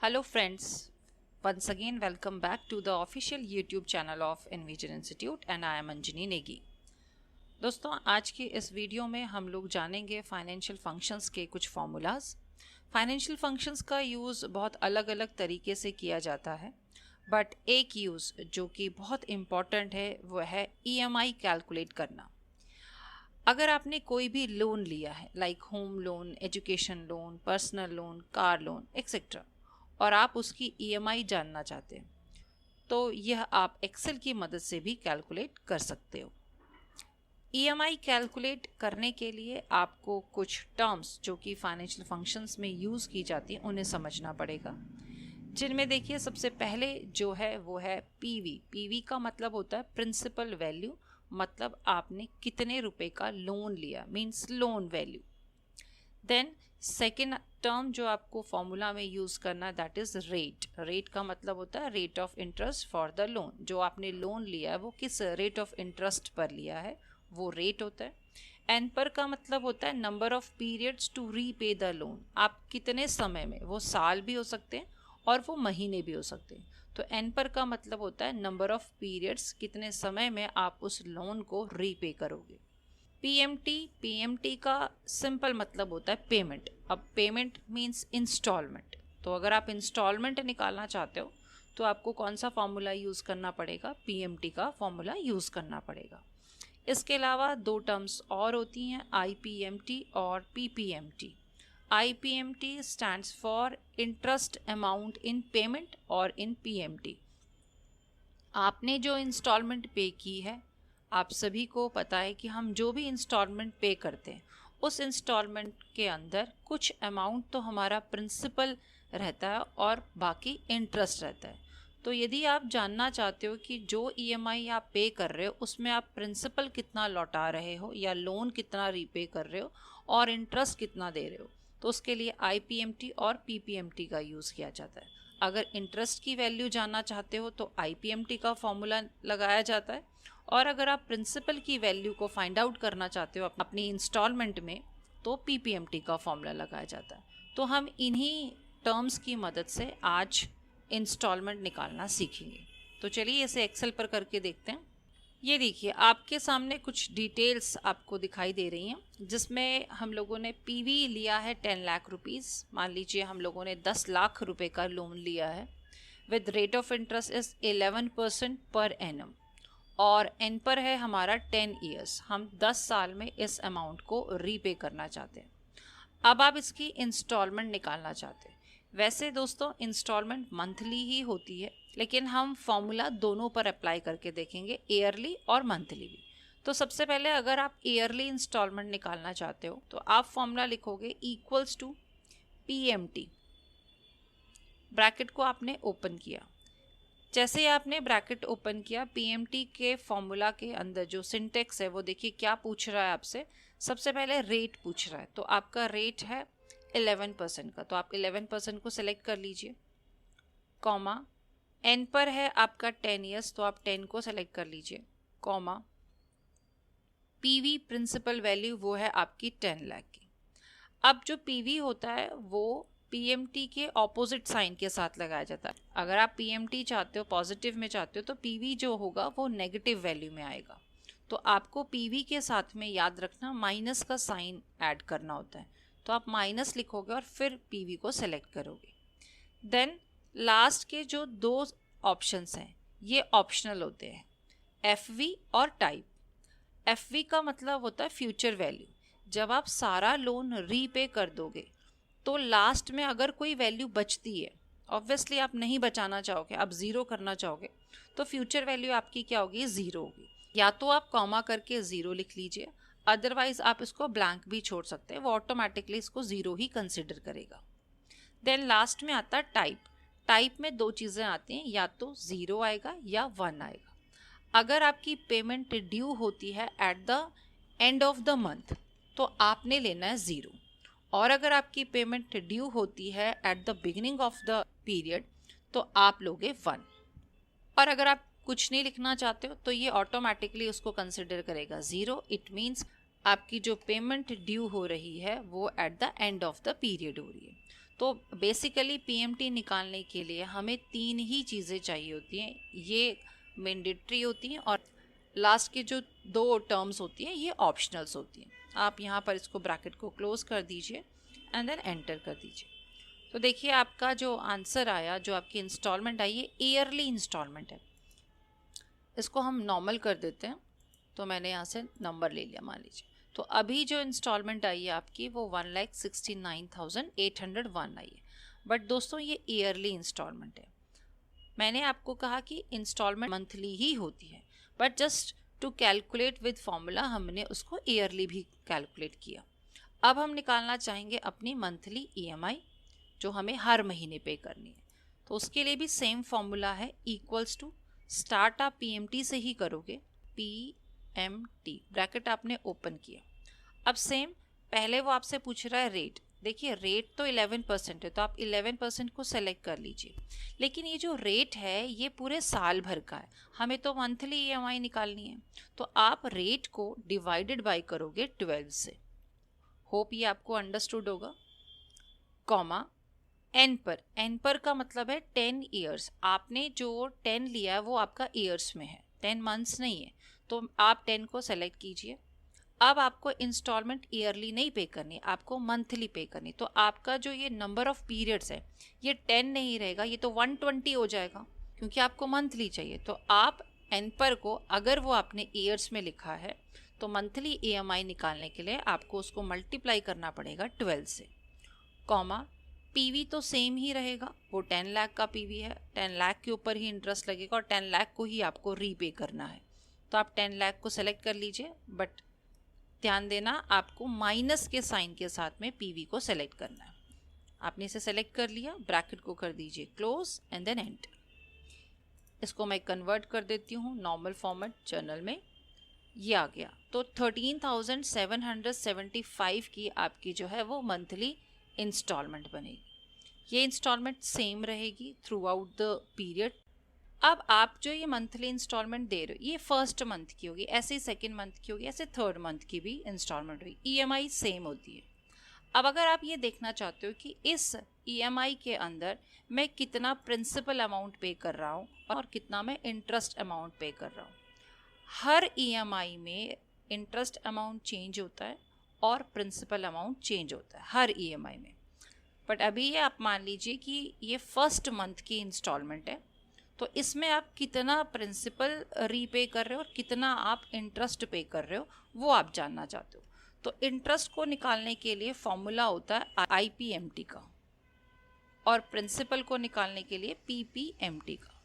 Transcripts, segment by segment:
Hello friends, once again welcome back to the official YouTube channel of Envision Institute and I am Anjani Negi। दोस्तों आज की इस video में हम लोग जानेंगे फाइनेंशियल फंक्शंस के कुछ फार्मूलाज। फाइनेंशियल फंक्शंस का यूज़ बहुत अलग अलग तरीके से किया जाता है, बट एक यूज़ जो कि बहुत इम्पॉर्टेंट है वो है EMI कैलकुलेट करना। अगर आपने कोई भी लोन लिया है like home loan, education loan, personal loan, car loan etcetera, और आप उसकी EMI जानना चाहते हैं तो यह आप एक्सेल की मदद से भी कैलकुलेट कर सकते हो। EMI कैलकुलेट करने के लिए आपको कुछ टर्म्स जो कि फाइनेंशियल फंक्शंस में यूज़ की जाती हैं उन्हें समझना पड़ेगा, जिनमें देखिए सबसे पहले जो है वो है PV का मतलब होता है प्रिंसिपल वैल्यू, मतलब आपने कितने रुपए का लोन लिया, means loan value. Then second term जो आपको फॉर्मूला में यूज़ करना है दैट इज़ रेट का मतलब होता है rate of interest for the loan. जो आपने लोन लिया है वो किस रेट ऑफ इंटरेस्ट पर लिया है वो रेट होता है। एन पर का मतलब होता है number of periods to repay the loan, आप कितने समय में, वो साल भी हो सकते हैं और वो महीने भी हो सकते हैं। तो एन पर का मतलब होता है नंबर ऑफ पीरियड्स, कितने समय में आप उस लोन को रीपे करोगे। पीएमटी का सिंपल मतलब होता है पेमेंट। अब पेमेंट मीन्स इंस्टॉलमेंट, तो अगर आप इंस्टॉलमेंट निकालना चाहते हो तो आपको कौन सा फॉर्मूला यूज़ करना पड़ेगा, पीएमटी का फॉर्मूला यूज़ करना पड़ेगा। इसके अलावा दो टर्म्स और होती हैं, आईपीएमटी और PPMT. IPMT stands for interest amount in payment और इन पीएमटी आपने जो इंस्टॉलमेंट पे की है, आप सभी को पता है कि हम जो भी इंस्टॉलमेंट पे करते हैं उस इंस्टॉलमेंट के अंदर कुछ अमाउंट तो हमारा प्रिंसिपल रहता है और बाकी इंटरेस्ट रहता है। तो यदि आप जानना चाहते हो कि जो EMI आप पे कर रहे हो उसमें आप प्रिंसिपल कितना लौटा रहे हो या लोन कितना रीपे कर रहे हो और इंटरेस्ट कितना दे रहे हो, तो उसके लिए IPMT और PPMT का यूज़ किया जाता है। अगर इंटरेस्ट की वैल्यू जानना चाहते हो तो IPMT का फॉर्मूला लगाया जाता है, और अगर आप प्रिंसिपल की वैल्यू को फाइंड आउट करना चाहते हो अपनी इंस्टॉलमेंट में तो PPMT का फॉर्मूला लगाया जाता है। तो हम इन्हीं टर्म्स की मदद से आज इंस्टॉलमेंट निकालना सीखेंगे। तो चलिए इसे एक्सेल पर करके देखते हैं। ये देखिए आपके सामने कुछ डिटेल्स आपको दिखाई दे रही हैं, जिसमें हम लोगों ने PV लिया है 10 लाख रुपीज़। मान लीजिए हम लोगों ने 10 लाख रुपए का लोन लिया है with rate of interest is 11% per annum, और एन पर है हमारा 10 ईयर्स। हम 10 साल में इस अमाउंट को रीपे करना चाहते हैं। अब आप इसकी इंस्टॉलमेंट निकालना चाहते हैं। वैसे दोस्तों इंस्टॉलमेंट मंथली ही होती है, लेकिन हम फॉर्मूला दोनों पर अप्लाई करके देखेंगे, ईयरली और मंथली भी। तो सबसे पहले अगर आप ईयरली इंस्टॉलमेंट निकालना चाहते हो तो आप फॉर्मूला लिखोगे इक्वल्स टू PMT। ब्रैकेट को आपने ओपन किया, जैसे ही आपने ब्रैकेट ओपन किया PMT के फॉर्मूला के अंदर जो सिंटेक्स है वो देखिए क्या पूछ रहा है आपसे। सबसे पहले रेट पूछ रहा है, तो आपका रेट है 11% का, तो आप 11% को सिलेक्ट कर लीजिए, कॉमा एन पर है आपका 10 ईयर्स, तो आप 10 को सेलेक्ट कर लीजिए, कॉमा PV प्रिंसिपल वैल्यू वो है आपकी 10 लाख की। अब जो PV होता है वो PMT के ऑपोजिट साइन के साथ लगाया जाता है। अगर आप PMT चाहते हो, पॉजिटिव में चाहते हो, तो PV जो होगा वो नेगेटिव वैल्यू में आएगा। तो आपको PV के साथ में याद रखना माइनस का साइन ऐड करना होता है, तो आप माइनस लिखोगे और फिर PV को सेलेक्ट करोगे। देन लास्ट के जो दो ऑप्शंस हैं ये ऑप्शनल होते हैं, FV और टाइप। FV का मतलब होता है फ्यूचर वैल्यू। जब आप सारा लोन रीपे कर दोगे तो लास्ट में अगर कोई वैल्यू बचती है, ऑब्वियसली आप नहीं बचाना चाहोगे, आप ज़ीरो करना चाहोगे, तो फ्यूचर वैल्यू आपकी क्या होगी, ज़ीरो होगी। या तो आप कॉमा करके ज़ीरो लिख लीजिए, अदरवाइज आप इसको ब्लैंक भी छोड़ सकते हैं, वो ऑटोमेटिकली इसको ज़ीरो ही कंसिडर करेगा। देन लास्ट में आता है टाइप। टाइप में दो चीज़ें आती हैं, या तो ज़ीरो आएगा या 1 आएगा। अगर आपकी पेमेंट ड्यू होती है at the end of the month तो आपने लेना है ज़ीरो, और अगर आपकी पेमेंट ड्यू होती है at the beginning of the period तो आप लोगे 1। और अगर आप कुछ नहीं लिखना चाहते हो तो ये ऑटोमेटिकली उसको कंसिडर करेगा ज़ीरो। इट मीन्स आपकी जो पेमेंट ड्यू हो रही है वो at the end of the period हो रही है। तो बेसिकली पीएमटी निकालने के लिए हमें 3 ही चीज़ें चाहिए होती हैं, ये मैंडेटरी होती हैं और लास्ट के जो 2 टर्म्स होती हैं ये ऑप्शनल्स होती हैं। आप यहाँ पर इसको ब्रैकेट को क्लोज कर दीजिए एंड देन एंटर कर दीजिए। तो देखिए आपका जो आंसर आया, जो आपकी इंस्टॉलमेंट आई, ये ईयरली इंस्टॉलमेंट है। इसको हम नॉर्मल कर देते हैं, तो मैंने यहाँ से नंबर ले लिया मान लीजिए। तो अभी जो इंस्टॉलमेंट आई है आपकी वो 1,69,801 आई है। बट दोस्तों ये ईयरली इंस्टॉलमेंट है। मैंने आपको कहा कि इंस्टॉलमेंट मंथली ही होती है, but just to calculate with formula हमने उसको ईयरली भी कैलकुलेट किया। अब हम निकालना चाहेंगे अपनी मंथली ईएमआई जो हमें हर महीने पे करनी है। तो उसके लिए भी सेम फॉर्मूला है, इक्वल्स टू स्टार्ट आप पीएमटी से ही करोगे, पीएमटी ब्रैकेट आपने ओपन किया। अब सेम पहले वो आपसे पूछ रहा है रेट। देखिए रेट तो 11% है, तो आप 11% को सेलेक्ट कर लीजिए। लेकिन ये जो रेट है ये पूरे साल भर का है, हमें तो मंथली ईएमआई निकालनी है। तो आप रेट को डिवाइडेड बाय करोगे 12 से। होप ये आपको अंडरस्टूड होगा। कॉमा एन पर का मतलब है 10 ईयर्स। आपने जो 10 लिया है वो आपका ईयर्स में है, 10 मंथ्स नहीं है। तो आप 10 को सेलेक्ट कीजिए। अब आपको इंस्टॉलमेंट ईयरली नहीं पे करनी, आपको मंथली पे करनी। तो आपका जो ये नंबर ऑफ पीरियड्स है ये 10 नहीं रहेगा, ये तो 120 हो जाएगा, क्योंकि आपको मंथली चाहिए। तो आप एन पर को, अगर वो आपने ईयर्स में लिखा है, तो मंथली ईएमआई निकालने के लिए आपको उसको मल्टीप्लाई करना पड़ेगा 12 से। कॉमा पीवी तो सेम ही रहेगा, वो 10 लाख का पीवी है, 10 लाख के ऊपर ही इंटरेस्ट लगेगा और 10 लाख को ही आपको रीपे करना है। तो आप 10 लाख को सेलेक्ट कर लीजिए, बट ध्यान देना आपको माइनस के साइन के साथ में पीवी को सेलेक्ट करना है। आपने इसे सेलेक्ट कर लिया, ब्रैकेट को कर दीजिए क्लोज एंड देन एंटर। इसको मैं कन्वर्ट कर देती हूँ नॉर्मल फॉर्मेट जर्नल में, ये आ गया। तो 13,775 की आपकी जो है वो मंथली इंस्टॉलमेंट बनेगी। ये इंस्टॉलमेंट सेम रहेगी थ्रू आउट द पीरियड। अब आप जो ये मंथली इंस्टॉलमेंट दे रहे हो ये फर्स्ट मंथ की होगी, ऐसे ही सेकेंड मंथ की होगी, ऐसे थर्ड मंथ की भी इंस्टॉलमेंट होगी। ईएमआई सेम होती है। अब अगर आप ये देखना चाहते हो कि इस ईएमआई के अंदर मैं कितना प्रिंसिपल अमाउंट पे कर रहा हूँ और कितना मैं इंटरेस्ट अमाउंट पे कर रहा हूँ, हर ईएमआई में इंटरेस्ट अमाउंट चेंज होता है और प्रिंसिपल अमाउंट चेंज होता है हर ईएमआई में। बट अभी ये आप मान लीजिए कि ये फर्स्ट मंथ की इंस्टॉलमेंट है, तो इसमें आप कितना प्रिंसिपल रीपे कर रहे हो और कितना आप इंटरेस्ट पे कर रहे हो वो आप जानना चाहते हो। तो इंटरेस्ट को निकालने के लिए फॉर्मूला होता है आईपीएमटी का और प्रिंसिपल को निकालने के लिए पीपीएमटी का।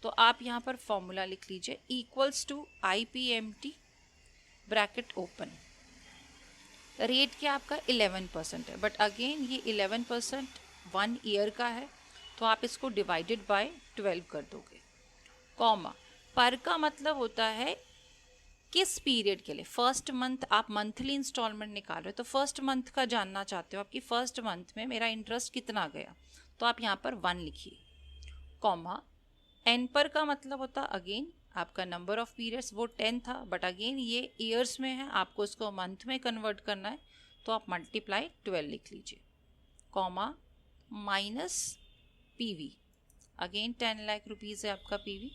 तो आप यहाँ पर फॉर्मूला लिख लीजिए, equals to IPMT bracket open. Rate क्या आपका 11% है, बट अगेन ये 11% 1 ईयर का है, तो आप इसको डिवाइडेड बाय 12 कर दोगे। कॉमा पर का मतलब होता है किस पीरियड के लिए। फर्स्ट मंथ आप मंथली इंस्टॉलमेंट निकाल रहे हो, तो फर्स्ट मंथ का जानना चाहते हो आपकी फर्स्ट मंथ में मेरा इंटरेस्ट कितना गया, तो आप यहाँ पर 1 लिखिए। कॉमा एन पर का मतलब होता अगेन आपका नंबर ऑफ पीरियड्स, वो 10 था, बट अगेन ये ईयर्स में है, आपको इसको मंथ में कन्वर्ट करना है, तो आप मल्टीप्लाई 12 लिख लीजिए। Comma minus PV, again 10 lakh rupees है आपका पीवी,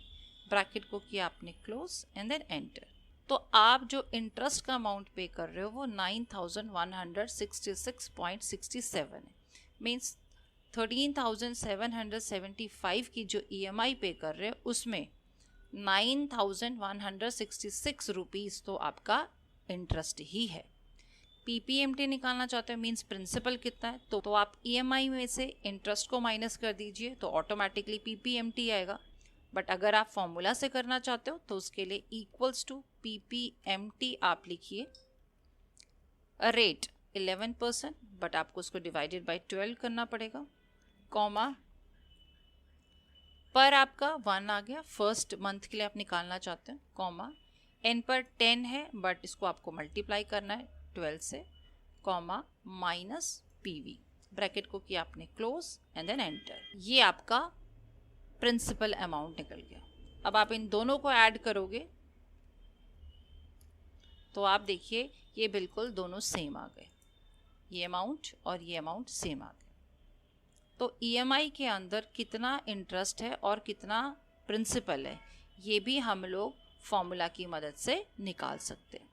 ब्रैकेट को किया आपने क्लोज एंड देन एंटर। तो आप जो इंटरेस्ट का अमाउंट पे कर रहे हो वो 9,166.67 है। मीन्स 13,775 की जो ईएमआई पे कर रहे हो उसमें 9,166 रुपीज़ तो आपका इंटरेस्ट ही है। पीपीएमटी निकालना चाहते हो मीन्स प्रिंसिपल कितना है, तो आप ईएमआई में से इंटरेस्ट को माइनस कर दीजिए तो ऑटोमेटिकली पीपीएमटी आएगा। बट अगर आप फॉर्मूला से करना चाहते हो तो उसके लिए इक्वल्स टू पीपीएमटी आप लिखिए। रेट 11%, बट आपको उसको डिवाइडेड बाय 12 करना पड़ेगा। कॉमा पर आपका 1 आ गया, फर्स्ट मंथ के लिए आप निकालना चाहते हैं। कॉमा एन पर 10 है, बट इसको आपको मल्टीप्लाई करना है 12 से। कॉमा माइनस पीवी, ब्रैकेट को किया आपने क्लोज एंड देन एंटर। ये आपका प्रिंसिपल अमाउंट निकल गया। अब आप इन दोनों को ऐड करोगे तो आप देखिए ये बिल्कुल दोनों सेम आ गए, ये अमाउंट और ये अमाउंट सेम आ गए। तो ईएमआई के अंदर कितना इंटरेस्ट है और कितना प्रिंसिपल है, ये भी हम लोग फॉर्मूला की मदद से निकाल सकते हैं।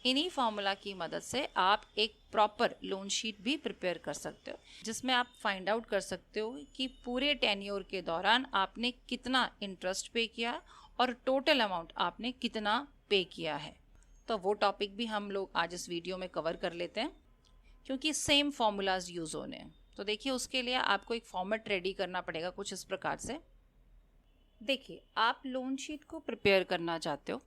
इन्हीं फार्मूला की मदद से आप एक प्रॉपर लोन शीट भी प्रिपेयर कर सकते हो, जिसमें आप फाइंड आउट कर सकते हो कि पूरे टेन्योर के दौरान आपने कितना इंटरेस्ट पे किया और टोटल अमाउंट आपने कितना पे किया है। तो वो टॉपिक भी हम लोग आज इस वीडियो में कवर कर लेते हैं, क्योंकि सेम फार्मूलाज यूज़ होने हैं। तो देखिए, उसके लिए आपको एक फॉर्मेट रेडी करना पड़ेगा कुछ इस प्रकार से। देखिए, आप लोन शीट को प्रिपेयर करना चाहते हो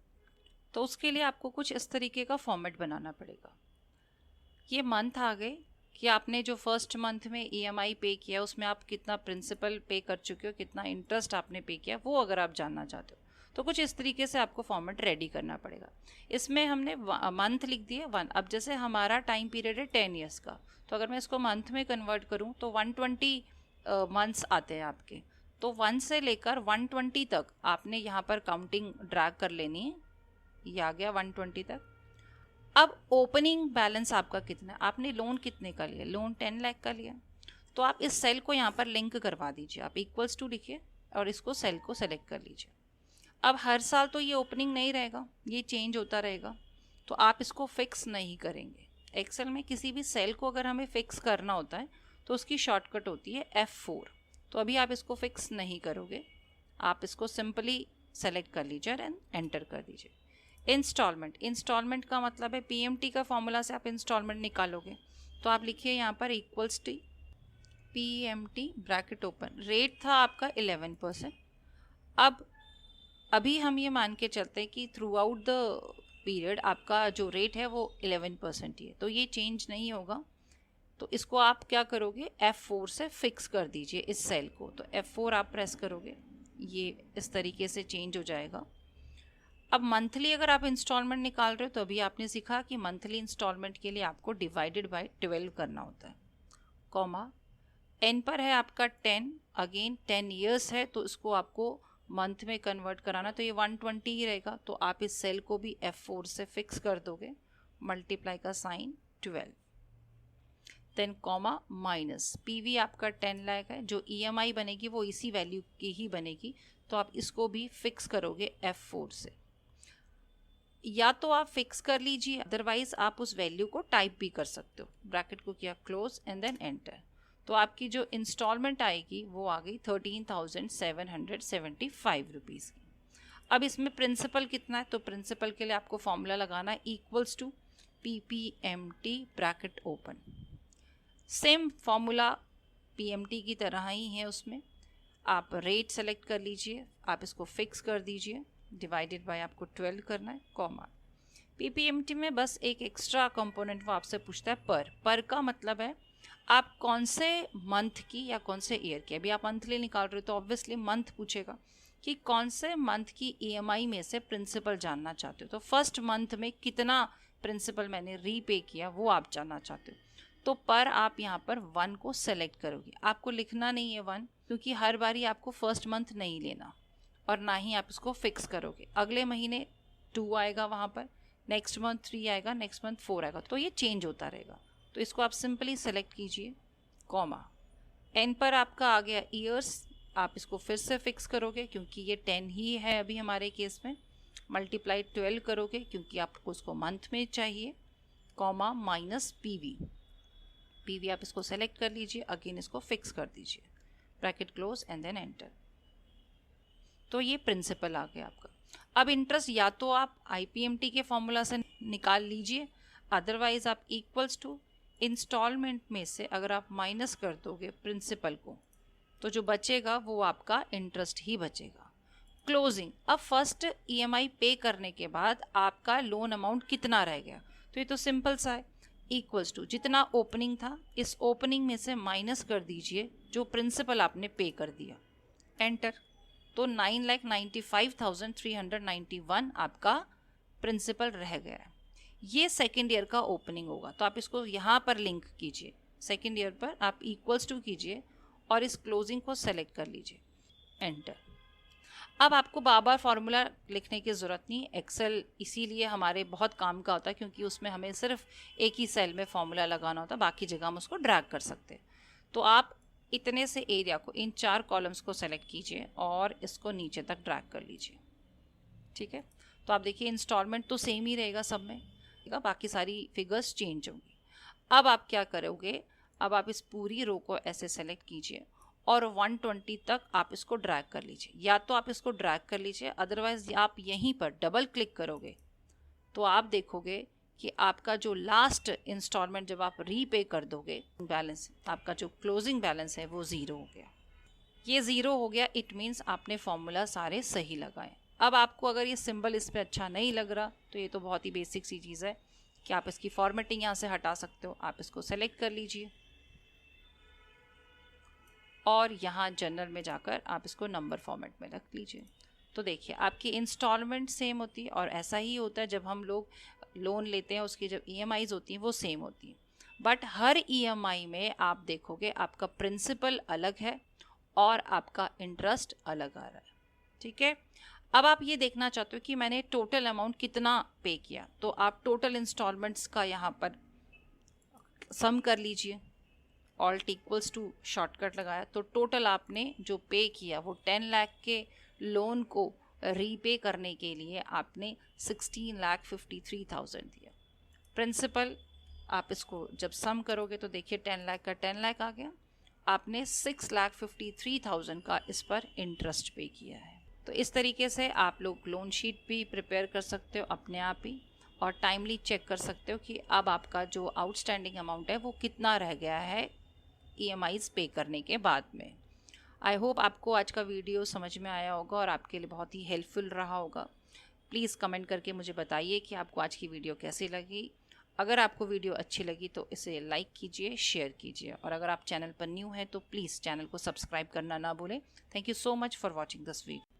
तो उसके लिए आपको कुछ इस तरीके का फॉर्मेट बनाना पड़ेगा। ये मंथ आ गए कि आपने जो फर्स्ट मंथ में ईएमआई पे किया उसमें आप कितना प्रिंसिपल पे कर चुके हो, कितना इंटरेस्ट आपने पे किया, वो अगर आप जानना चाहते हो तो कुछ इस तरीके से आपको फॉर्मेट रेडी करना पड़ेगा। इसमें हमने मंथ लिख दिए 1। अब जैसे हमारा टाइम पीरियड है 10 ईयर्स का, तो अगर मैं इसको मंथ में कन्वर्ट करूँ तो 120 मंथ्स आते हैं आपके। तो 1 से लेकर 120 तक आपने यहाँ पर काउंटिंग ड्रैग कर लेनी है। ये आ गया 120 तक। अब ओपनिंग बैलेंस आपका कितना है, आपने लोन कितने का लिया, लोन 10 लाख का लिया, तो आप इस सेल को यहाँ पर लिंक करवा दीजिए। आप इक्वल्स टू लिखिए और इसको सेल को सेलेक्ट कर लीजिए। अब हर साल तो ये ओपनिंग नहीं रहेगा, ये चेंज होता रहेगा, तो आप इसको फिक्स नहीं करेंगे। एक्सेल में किसी भी सेल को अगर हमें फिक्स करना होता है तो उसकी शॉर्टकट होती है F4। तो अभी आप इसको फिक्स नहीं करोगे, आप इसको सिंपली सेलेक्ट कर लीजिए और एंटर कर दीजिए। इंस्टॉलमेंट का मतलब है पीएमटी का फॉर्मूला से आप इंस्टॉलमेंट निकालोगे, तो आप लिखिए यहाँ पर equals T PMT bracket open. Rate था आपका 11%। अब अभी हम ये मान के चलते हैं कि थ्रू आउट द पीरियड आपका जो रेट है वो 11% ही है, तो ये चेंज नहीं होगा। तो इसको आप क्या करोगे, F4 से फिक्स कर दीजिए इस सेल को। तो F4 आप प्रेस करोगे, ये इस तरीके से चेंज हो जाएगा। अब मंथली अगर आप इंस्टॉलमेंट निकाल रहे हो तो अभी आपने सीखा कि मंथली इंस्टॉलमेंट के लिए आपको डिवाइडेड बाय 12 करना होता है, कॉमा एन पर है आपका 10, अगेन 10 ईयर्स है तो इसको आपको मंथ में कन्वर्ट कराना, तो ये 120 ही रहेगा। तो आप इस सेल को भी F4 से फिक्स कर दोगे, मल्टीप्लाई का sign 12, then comma minus PV आपका 10 लाख है, जो ईएमआई बनेगी वो इसी वैल्यू की ही बनेगी, तो आप इसको भी फिक्स करोगे F4 से। या तो आप फिक्स कर लीजिए, अदरवाइज आप उस वैल्यू को टाइप भी कर सकते हो। ब्रैकेट को किया क्लोज एंड देन एंटर, तो आपकी जो इंस्टॉलमेंट आएगी वो आ गई 13,775 रुपीज़ की। अब इसमें प्रिंसिपल कितना है, तो प्रिंसिपल के लिए आपको फॉर्मूला लगाना है equals to PPMT bracket open. Same formula PMT की तरह ही है, उसमें आप रेट सेलेक्ट कर लीजिए, आप इसको फिक्स कर दीजिए, डिवाइडेड बाय आपको 12 करना है, कॉमा। PPMT में बस एक एक्स्ट्रा कंपोनेंट वो आपसे पूछता है पर का मतलब है आप कौन से मंथ की या कौन से ईयर की। अभी आप मंथली निकाल रहे हो तो ऑब्वियसली मंथ पूछेगा कि कौन से मंथ की ईएमआई में से प्रिंसिपल जानना चाहते हो। तो फर्स्ट मंथ में कितना प्रिंसिपल मैंने रीपे किया वो आप जानना चाहते हो, तो पर आप यहाँ पर 1 को सेलेक्ट करोगे। आपको लिखना नहीं है 1, क्योंकि हर बारी आपको फर्स्ट मंथ नहीं लेना और ना ही आप इसको फिक्स करोगे। अगले महीने 2 आएगा वहाँ पर, नेक्स्ट मंथ 3 आएगा, नेक्स्ट मंथ 4 आएगा, तो ये चेंज होता रहेगा। तो इसको आप सिंपली सेलेक्ट कीजिए, कॉमा एन पर आपका आ गया ईयर्स, आप इसको फिर से फिक्स करोगे क्योंकि ये 10 ही है अभी हमारे केस में, मल्टीप्लाई 12 करोगे क्योंकि आपको उसको मंथ में चाहिए, कॉमा माइनस पीवी आप इसको सेलेक्ट कर लीजिए, अगेन इसको फिक्स कर दीजिए, bracket close and then enter. तो ये प्रिंसिपल आ गया आपका। अब इंटरेस्ट या तो आप IPMT के फॉर्मूला से निकाल लीजिए, अदरवाइज आप इक्वल्स टू इंस्टॉलमेंट में से अगर आप माइनस कर दोगे प्रिंसिपल को तो जो बचेगा वो आपका इंटरेस्ट ही बचेगा। क्लोजिंग, अब फर्स्ट EMI पे करने के बाद आपका लोन अमाउंट कितना रह गया, तो ये तो सिंपल सा है, इक्वल्स टू जितना ओपनिंग था इस ओपनिंग में से माइनस कर दीजिए जो प्रिंसिपल आपने पे कर दिया, एंटर। तो 9,95,391 आपका प्रिंसिपल रह गया है। ये सेकेंड ईयर का ओपनिंग होगा, तो आप इसको यहाँ पर लिंक कीजिए, सेकेंड ईयर पर आप इक्वल्स टू कीजिए और इस क्लोजिंग को सेलेक्ट कर लीजिए, एंटर। अब आपको बार बार फार्मूला लिखने की ज़रूरत नहीं, एक्सेल इसीलिए हमारे बहुत काम का होता है क्योंकि उसमें हमें सिर्फ एक ही सेल में फार्मूला लगाना होता है, बाकी जगह हम उसको ड्रैग कर सकते हैं। तो आप इतने से एरिया को, इन 4 कॉलम्स को सेलेक्ट कीजिए और इसको नीचे तक ड्रैग कर लीजिए। ठीक है, तो आप देखिए इंस्टॉलमेंट तो सेम ही रहेगा सब में, ठीक है, बाकी सारी फिगर्स चेंज होंगी। अब आप क्या करोगे, अब आप इस पूरी रो को ऐसे सेलेक्ट कीजिए और 120 तक आप इसको ड्रैग कर लीजिए। या तो आप इसको ड्रैग कर लीजिए, अदरवाइज आप यहीं पर डबल क्लिक करोगे तो आप देखोगे कि आपका जो लास्ट इंस्टॉलमेंट जब आप रीपे कर दोगे, बैलेंस आपका जो क्लोजिंग बैलेंस है वो 0 हो गया। ये 0 हो गया, इट मीन्स आपने फॉर्मूला सारे सही लगाए। अब आपको अगर ये सिंबल इस पर अच्छा नहीं लग रहा तो ये तो बहुत ही बेसिक सी चीज़ है कि आप इसकी फॉर्मेटिंग यहाँ से हटा सकते हो। आप इसको सेलेक्ट कर लीजिए और यहाँ जनरल में जाकर आप इसको नंबर फॉर्मेट में रख लीजिए। तो देखिए आपकी इंस्टॉलमेंट सेम होती है, और ऐसा ही होता है जब हम लोग लोन लेते हैं, उसकी जब EMIs होती हैं वो सेम होती हैं। बट हर EMI में आप देखोगे आपका प्रिंसिपल अलग है और आपका इंटरेस्ट अलग आ रहा है। ठीक है, अब आप ये देखना चाहते हो कि मैंने टोटल अमाउंट कितना पे किया, तो आप टोटल इंस्टॉलमेंट्स का यहाँ पर सम कर लीजिए। ऑल्ट इक्वल्स टू शॉर्टकट लगाया तो टोटल आपने जो पे किया वो 10 लाख के लोन को रीपे करने के लिए आपने 16,53,000 दिया। प्रिंसिपल आप इसको जब सम करोगे तो देखिए 10 लाख का 10 लाख आ गया, आपने 6,53,000 का इस पर इंटरेस्ट पे किया है। तो इस तरीके से आप लोग लोन शीट भी प्रिपेयर कर सकते हो अपने आप ही, और टाइमली चेक कर सकते हो कि अब आपका जो आउटस्टैंडिंग अमाउंट है वो कितना रह गया है EMIs पे करने के बाद में। आई होप आपको आज का वीडियो समझ में आया होगा और आपके लिए बहुत ही हेल्पफुल रहा होगा। प्लीज़ कमेंट करके मुझे बताइए कि आपको आज की वीडियो कैसी लगी। अगर आपको वीडियो अच्छी लगी तो इसे लाइक कीजिए, शेयर कीजिए, और अगर आप चैनल पर न्यू हैं तो प्लीज़ चैनल को सब्सक्राइब करना ना भूलें। Thank you so much for watching this video.